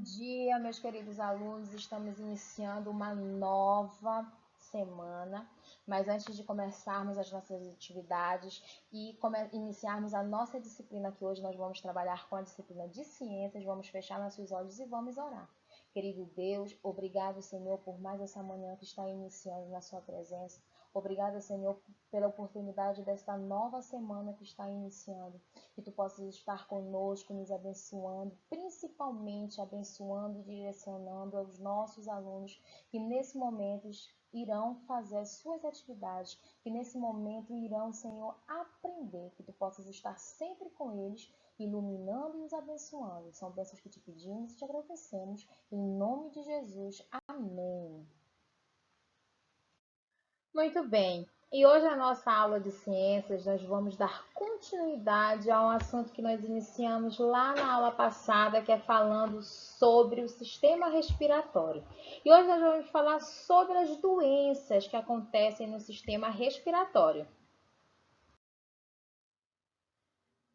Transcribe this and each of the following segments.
dia, meus queridos alunos. Estamos iniciando uma nova semana, mas antes de começarmos as nossas atividades e iniciarmos a nossa disciplina, que hoje nós vamos trabalhar com a disciplina de ciências, vamos fechar nossos olhos e vamos orar. Querido Deus, obrigado, Senhor, por mais essa manhã que está iniciando na sua presença. Obrigada, Senhor, pela oportunidade desta nova semana que está iniciando. Que Tu possas estar conosco, nos abençoando, principalmente abençoando e direcionando aos nossos alunos que nesse momento irão fazer as suas atividades, que nesse momento irão, Senhor, aprender. Que Tu possas estar sempre com eles, iluminando e os abençoando. São bênçãos que te pedimos e te agradecemos. Em nome de Jesus. Amém. Muito bem, e hoje na nossa aula de ciências nós vamos dar continuidade a um assunto que nós iniciamos lá na aula passada, que é falando sobre o sistema respiratório. E hoje nós vamos falar sobre as doenças que acontecem no sistema respiratório.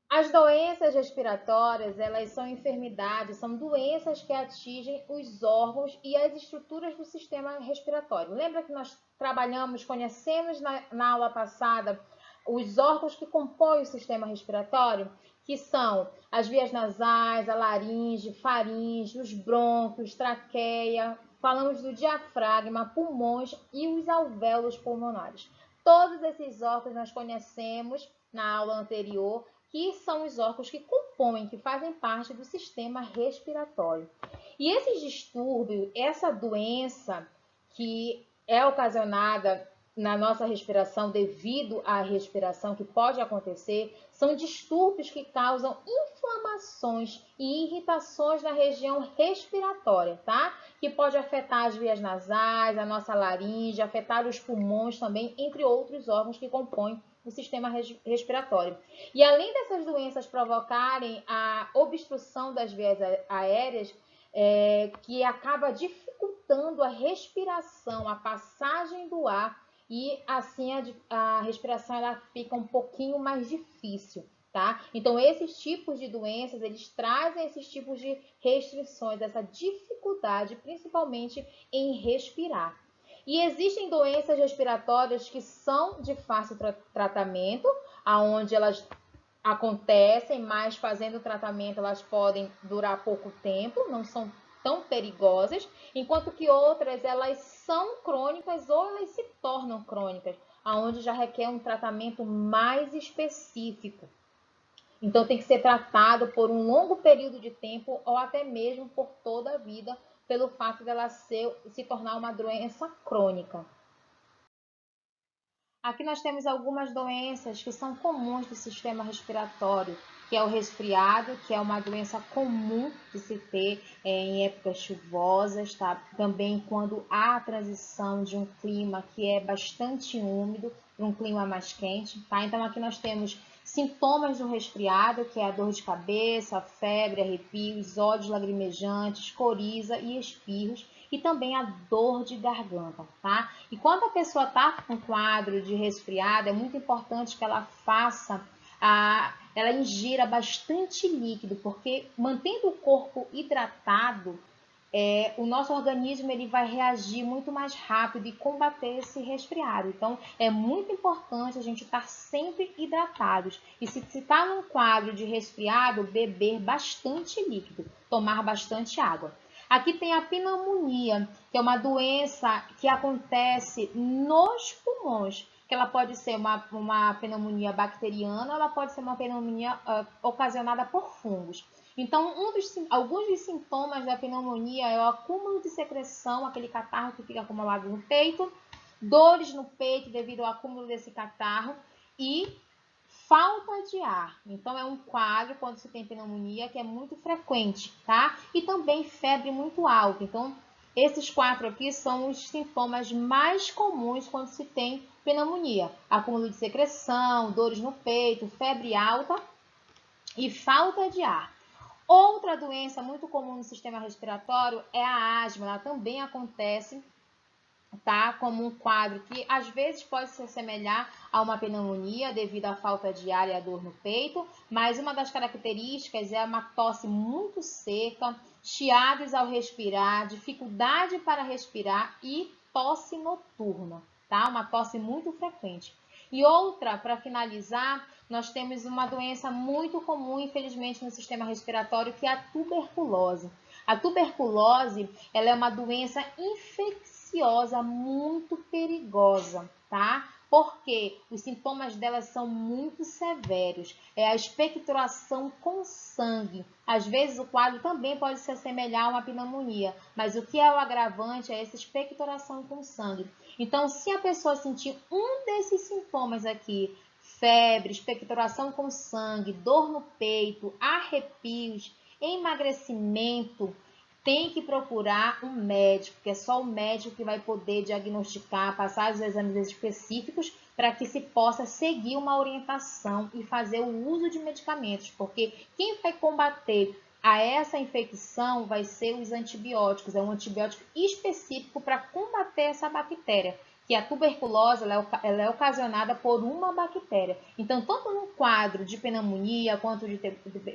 As doenças respiratórias, elas são enfermidades, são doenças que atingem os órgãos e as estruturas do sistema respiratório. Lembra que nós conhecemos na aula passada os órgãos que compõem o sistema respiratório, que são as vias nasais, a laringe, faringe, os brônquios, traqueia, falamos do diafragma, pulmões e os alvéolos pulmonares. Todos esses órgãos nós conhecemos na aula anterior, que são os órgãos que compõem, que fazem parte do sistema respiratório. E esses distúrbios, essa doença que é ocasionada na nossa respiração devido à respiração que pode acontecer, são distúrbios que causam inflamações e irritações na região respiratória, tá? Que pode afetar as vias nasais, a nossa laringe, afetar os pulmões também, entre outros órgãos que compõem o sistema respiratório. E além dessas doenças provocarem a obstrução das vias aéreas, que acaba dificultando a respiração, a passagem do ar, e assim a respiração ela fica um pouquinho mais difícil, tá? Então esses tipos de doenças, eles trazem esses tipos de restrições, essa dificuldade, principalmente em respirar. E existem doenças respiratórias que são de fácil tratamento, aonde elas acontecem, mas fazendo o tratamento elas podem durar pouco tempo, não são tão perigosas, enquanto que outras elas são crônicas ou elas se tornam crônicas, aonde já requer um tratamento mais específico. Então tem que ser tratado por um longo período de tempo ou até mesmo por toda a vida, pelo fato dela se tornar uma doença crônica. Aqui nós temos algumas doenças que são comuns do sistema respiratório, que é o resfriado, que é uma doença comum de se ter em épocas chuvosas, tá? Também quando há a transição de um clima que é bastante úmido para um clima mais quente, tá? Então aqui nós temos sintomas do resfriado, que é a dor de cabeça, febre, arrepios, olhos lagrimejantes, coriza e espirros, e também a dor de garganta, tá? E quando a pessoa está com um quadro de resfriado, é muito importante que ela ela ingira bastante líquido, porque mantendo o corpo hidratado, o nosso organismo ele vai reagir muito mais rápido e combater esse resfriado. Então, é muito importante a gente estar sempre hidratados. E se está num quadro de resfriado, beber bastante líquido, tomar bastante água. Aqui tem a pneumonia, que é uma doença que acontece nos pulmões, que ela pode ser uma pneumonia bacteriana, ela pode ser uma pneumonia ocasionada por fungos. Então, alguns dos sintomas da pneumonia é o acúmulo de secreção, aquele catarro que fica acumulado no peito, dores no peito devido ao acúmulo desse catarro e falta de ar. Então, é um quadro, quando se tem pneumonia, que é muito frequente, tá? E também febre muito alta. Então, esses 4 aqui são os sintomas mais comuns quando se tem pneumonia. Acúmulo de secreção, dores no peito, febre alta e falta de ar. Outra doença muito comum no sistema respiratório é a asma. Ela também acontece, tá? Como um quadro que às vezes pode se assemelhar a uma pneumonia devido à falta de ar e à dor no peito, mas uma das características é uma tosse muito seca, chiados ao respirar, dificuldade para respirar e tosse noturna, tá? Uma tosse muito frequente. E outra, para finalizar, nós temos uma doença muito comum, infelizmente, no sistema respiratório, que é a tuberculose. A tuberculose, ela é uma doença infecciosa muito perigosa, tá? Porque os sintomas dela são muito severos. É a expectoração com sangue. Às vezes o quadro também pode se assemelhar a uma pneumonia, mas o que é o agravante é essa expectoração com sangue. Então, se a pessoa sentir um desses sintomas aqui, febre, expectoração com sangue, dor no peito, arrepios, emagrecimento, tem que procurar um médico, que é só o médico que vai poder diagnosticar, passar os exames específicos para que se possa seguir uma orientação e fazer o uso de medicamentos, porque quem vai combater a essa infecção vai ser os antibióticos, é um antibiótico específico para combater essa bactéria, que a tuberculose ela é ocasionada por uma bactéria. Então, tanto no quadro de pneumonia, quanto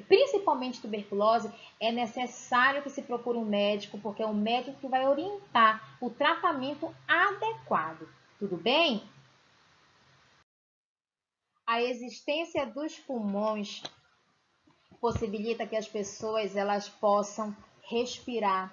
principalmente tuberculose, é necessário que se procure um médico, porque é o médico que vai orientar o tratamento adequado. Tudo bem? A existência dos pulmões possibilita que as pessoas elas possam respirar,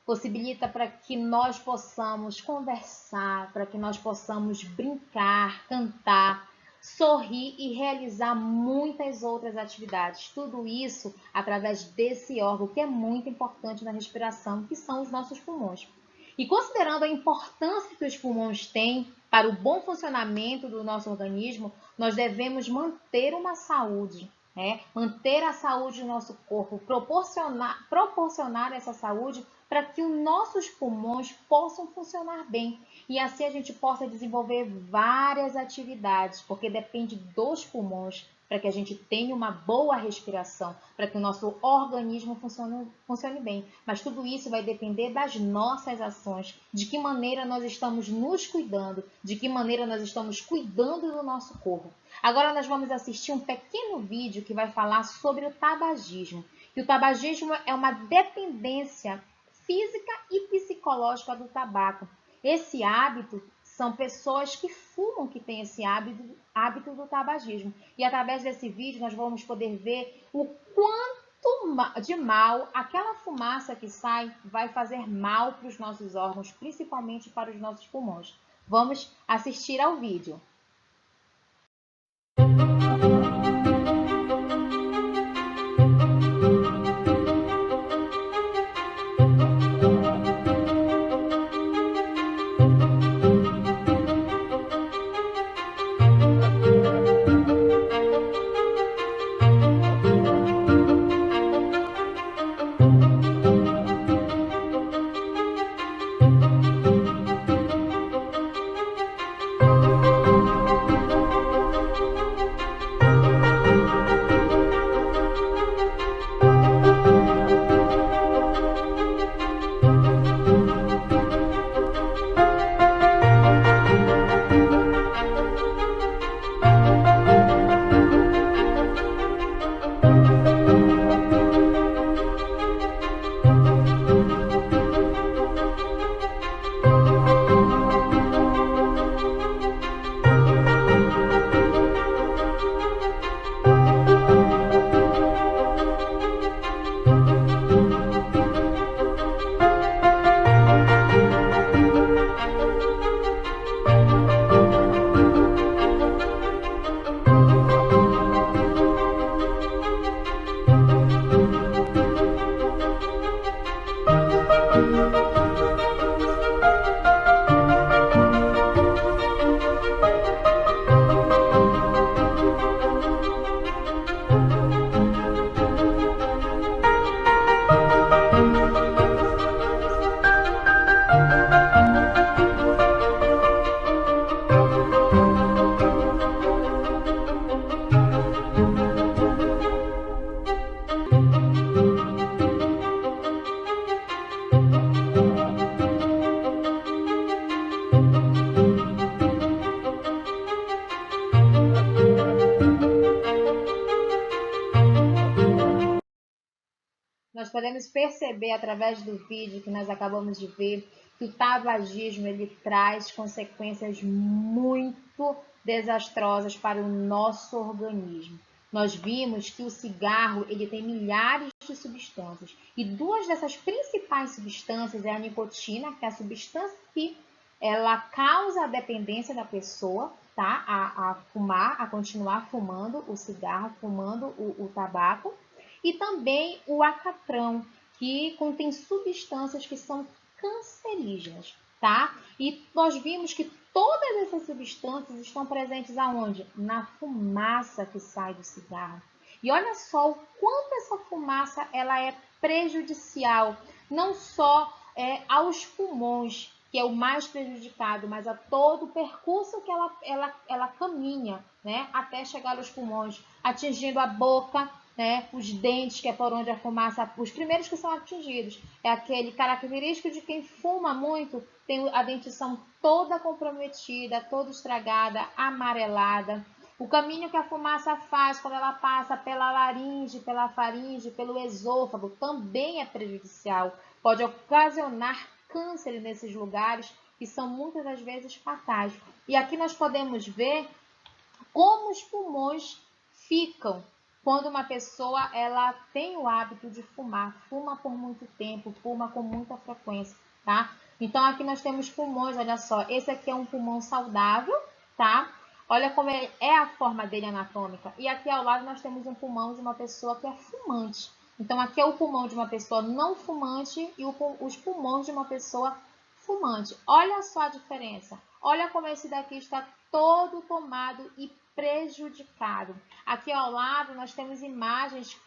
possibilita para que nós possamos conversar, para que nós possamos brincar, cantar, sorrir e realizar muitas outras atividades. Tudo isso através desse órgão que é muito importante na respiração, que são os nossos pulmões. E considerando a importância que os pulmões têm para o bom funcionamento do nosso organismo, nós devemos manter uma saúde, né? Manter a saúde do nosso corpo, proporcionar essa saúde para que os nossos pulmões possam funcionar bem e assim a gente possa desenvolver várias atividades, porque depende dos pulmões para que a gente tenha uma boa respiração, para que o nosso organismo funcione bem. Mas tudo isso vai depender das nossas ações, de que maneira nós estamos nos cuidando, de que maneira nós estamos cuidando do nosso corpo. Agora nós vamos assistir um pequeno vídeo que vai falar sobre o tabagismo. E o tabagismo é uma dependência física e psicológica do tabaco. Esse hábito são pessoas que fumam que têm esse hábito do tabagismo. E através desse vídeo nós vamos poder ver o quanto de mal aquela fumaça que sai vai fazer mal para os nossos órgãos, principalmente para os nossos pulmões. Vamos assistir ao vídeo. podemos perceber através do vídeo que nós acabamos de ver que o tabagismo ele traz consequências muito desastrosas para o nosso organismo. Nós vimos que o cigarro ele tem milhares de substâncias e duas dessas principais substâncias é a nicotina, que é a substância que ela causa a dependência da pessoa, tá? A fumar, a continuar fumando o cigarro, fumando o tabaco, e também o alcatrão, que contém substâncias que são cancerígenas, tá? E nós vimos que todas essas substâncias estão presentes aonde? Na fumaça que sai do cigarro. E olha só o quanto essa fumaça ela é prejudicial, não só aos pulmões, que é o mais prejudicado, mas a todo o percurso que ela caminha, né, até chegar aos pulmões, atingindo a boca, né, os dentes, que é por onde a fumaça, os primeiros que são atingidos. É aquele característico de quem fuma muito, tem a dentição toda comprometida, toda estragada, amarelada. O caminho que a fumaça faz quando ela passa pela laringe, pela faringe, pelo esôfago, também é prejudicial. Pode ocasionar câncer nesses lugares, que são muitas das vezes fatais. E aqui nós podemos ver como os pulmões ficam quando uma pessoa ela tem o hábito de fumar, fuma por muito tempo, fuma com muita frequência, tá? Então aqui nós temos pulmões, olha só, esse aqui é um pulmão saudável, tá? Olha como é a forma dele anatômica. E aqui ao lado nós temos um pulmão de uma pessoa que é fumante. Então aqui é o pulmão de uma pessoa não fumante e os pulmões de uma pessoa fumante. Olha só a diferença. Olha como esse daqui está todo tomado e prejudicado. Aqui ao lado nós temos imagens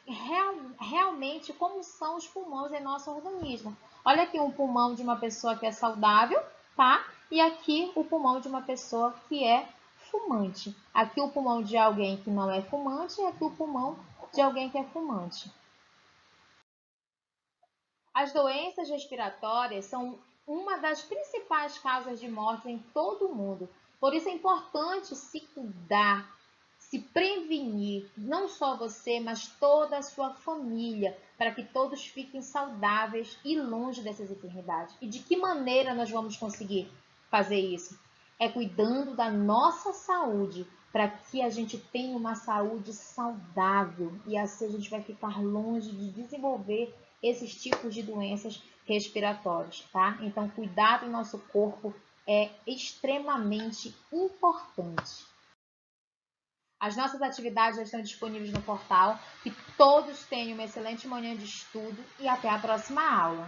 realmente como são os pulmões em nosso organismo. Olha aqui um pulmão de uma pessoa que é saudável, tá? E aqui o pulmão de uma pessoa que é fumante. Aqui o pulmão de alguém que não é fumante e aqui o pulmão de alguém que é fumante. As doenças respiratórias são uma das principais causas de morte em todo o mundo. Por isso é importante se cuidar, se prevenir, não só você, mas toda a sua família, para que todos fiquem saudáveis e longe dessas enfermidades. E de que maneira nós vamos conseguir fazer isso? É cuidando da nossa saúde, para que a gente tenha uma saúde saudável e assim a gente vai ficar longe de desenvolver esses tipos de doenças respiratórias, tá? Então, cuidar do nosso corpo é extremamente importante. As nossas atividades já estão disponíveis no portal. Que todos tenham uma excelente manhã de estudo e até a próxima aula.